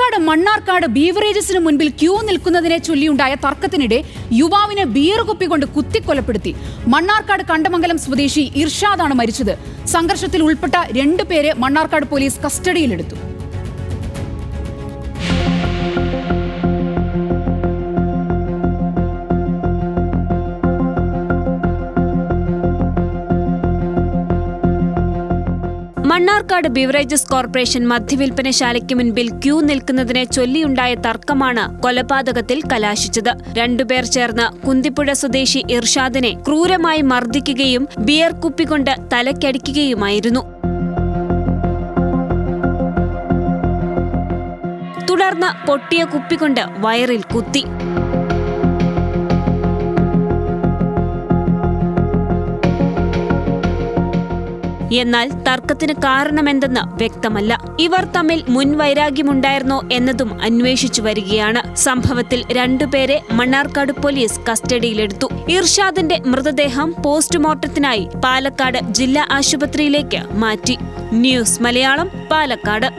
പാലക്കാട് മണ്ണാർക്കാട് ബീവറേജസിന് മുൻപിൽ ക്യൂ നിൽക്കുന്നതിനെ ചൊല്ലിയുണ്ടായ തർക്കത്തിനിടെ യുവാവിനെ ബിയർ കുപ്പി കൊണ്ട് കുത്തിക്കൊലപ്പെടുത്തി. മണ്ണാർക്കാട് കണ്ടമംഗലം സ്വദേശി ഇർഷാദാണ് മരിച്ചത്. സംഘർഷത്തിൽ ഉൾപ്പെട്ട 2 പേരെ മണ്ണാർക്കാട് പോലീസ് കസ്റ്റഡിയിലെടുത്തു. മണ്ണാർക്കാട് ബിവറേജസ് കോർപ്പറേഷൻ മദ്യവിൽപ്പനശാലയ്ക്ക് മുൻപിൽ ക്യൂ നിൽക്കുന്നതിനെ ചൊല്ലിയുണ്ടായ തർക്കമാണ് കൊലപാതകത്തിൽ കലാശിച്ചത്. 2 പേർ ചേർന്ന് കുന്തിപ്പുഴ സ്വദേശി ഇർഷാദിനെ ക്രൂരമായി മർദ്ദിക്കുകയും ബിയർ കുപ്പികൊണ്ട് തലയ്ക്കടിക്കുകയുമായിരുന്നു. തുടർന്ന് പൊട്ടിയ കുപ്പികൊണ്ട് വയറിൽ കുത്തി. എന്നാൽ തർക്കത്തിന് കാരണമെന്തെന്ന് വ്യക്തമല്ല. ഇവർ തമ്മിൽ മുൻവൈരാഗ്യമുണ്ടായിരുന്നോ എന്നതും അന്വേഷിച്ചു വരികയാണ്. സംഭവത്തിൽ 2 പേരെ മണ്ണാർക്കാട് പോലീസ് കസ്റ്റഡിയിലെടുത്തു. ഇർഷാദിന്റെ മൃതദേഹം പോസ്റ്റ്മോർട്ടത്തിനായി പാലക്കാട് ജില്ലാ ആശുപത്രിയിലേക്ക് മാറ്റി. ന്യൂസ് മലയാളം, പാലക്കാട്.